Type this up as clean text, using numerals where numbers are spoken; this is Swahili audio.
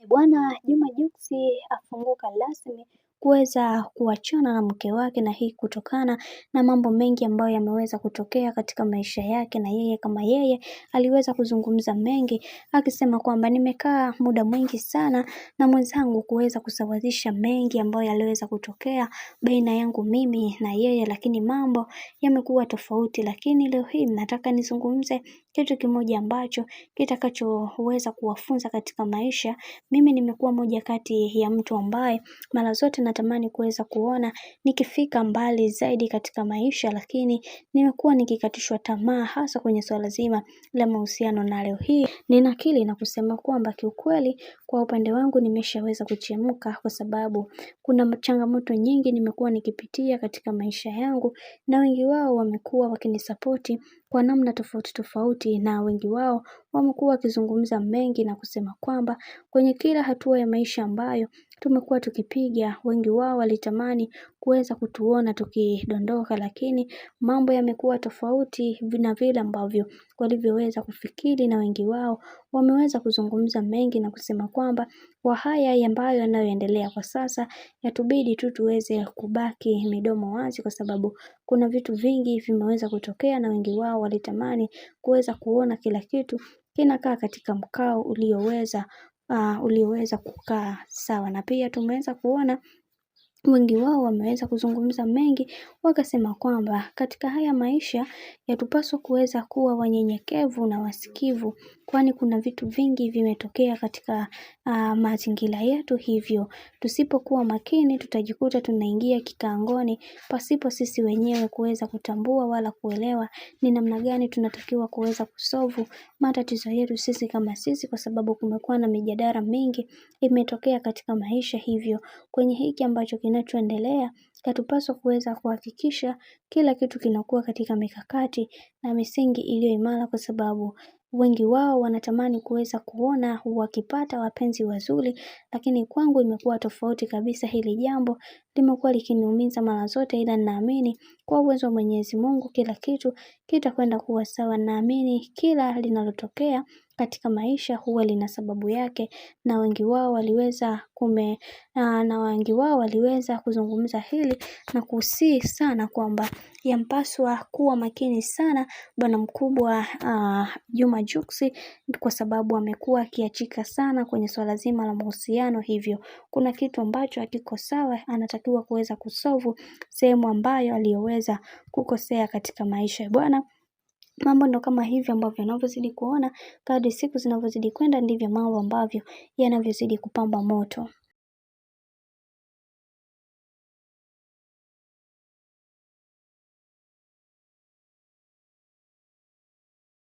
Bwana Juma Jux afunguka rasmi kuweza kuachana na mke wake, na hii kutokana na mambo mengi ambayo yameweza kutokea katika maisha yake, na yeye kama yeye aliweza kuzungumza mengi akisema kwamba nimekaa muda mwingi sana na mwenzangu kuweza kusawazisha mengi ambayo yaliweza kutokea baina yangu mimi na yeye, lakini mambo yamekuwa tofauti. Lakini leo hii nataka nizungumze kitu kimoja ambacho kitakachoweza kuwafunza katika maisha. Mimi nimekuwa moja kati ya mtu ambaye mara zote natamani kuweza kuona nikifika mbali zaidi katika maisha, lakini nimekuwa nikikatishwa tamaa hasa kwenye swala zima la mahusiano, na leo hii ninakiri na kusema kwamba kiukweli kwa upande wangu nimeshaweza kuchemka, kwa sababu kuna changamoto nyingi nimekuwa nikipitia katika maisha yangu, na wengi wao wamekuwa wakinisapoti kwa namna tofauti tofauti, na wengi wao wamekuwa wakizungumza mengi na kusema kwamba kwenye kila hatua ya maisha ambayo tumekuwa tukipiga, wengi wao walitamani kuweza kutuona tukidondoka, lakini mambo yamekuwa tofauti na vile ambavyo walivyoweza kufikiri, na wengi wao wameweza kuzungumza mengi na kusema kwamba kwa haya ambayo yanayoendelea kwa sasa yatubidi tu tuweze kubaki midomo wazi, kwa sababu kuna vitu vingi vimeweza kutokea, na wengi wao walitamani kuweza kuona kila kitu kinakaa katika mkao ulioweza kukaa sawa. Na pia tumeweza kuona wengi wao wameweza kuzungumza mengi, wakasema kwamba katika haya maisha yatupaswa kuweza kuwa wanyenyekevu na wasikivu, kwani kuna vitu vingi vimetokea katika mazingira yetu, hivyo tusipokuwa makini tutajikuta tunaingia kikaangoni pasipo sisi wenyewe kuweza kutambua wala kuelewa ni namna gani tunatakiwa kuweza kusolve matatizo yetu sisi kama sisi, kwa sababu kumekuwa na mijadala mingi imetokea katika maisha. Hivyo kwenye hiki ambacho kinachoendelea yatupaswa kuweza kuhakikisha kila kitu kinakuwa katika mikakati na misingi iliyo imara, kwa sababu wengi wao wanatamani kuweza kuona wakipata wapenzi wazuri, lakini kwangu imekuwa tofauti kabisa. Hili jambo limekuwa likiniumiza mara zote, ila naamini kwa uwezo wa Mwenyezi Mungu kila kitu kitakwenda kuwa sawa. Naamini kila linalotokea katika maisha huwa lina sababu yake, na wengi wao waliweza kuzungumza hili na kusii sana kwamba yampaswa kuwa makini sana bwana mkubwa Juma Jux, kwa sababu amekuwa akiachika sana kwenye swala zima la mahusiano. Hivyo kuna kitu ambacho hakiko sawa, anatakiwa kuweza kusolve sehemu ambayo aliyoweza kukosea katika maisha bwana. Mambo ndo kama hivyo ambavyo unavyozidi kuona kadri siku zinavyozidi kwenda ndivyo mambo ambavyo yanavyozidi kupamba moto.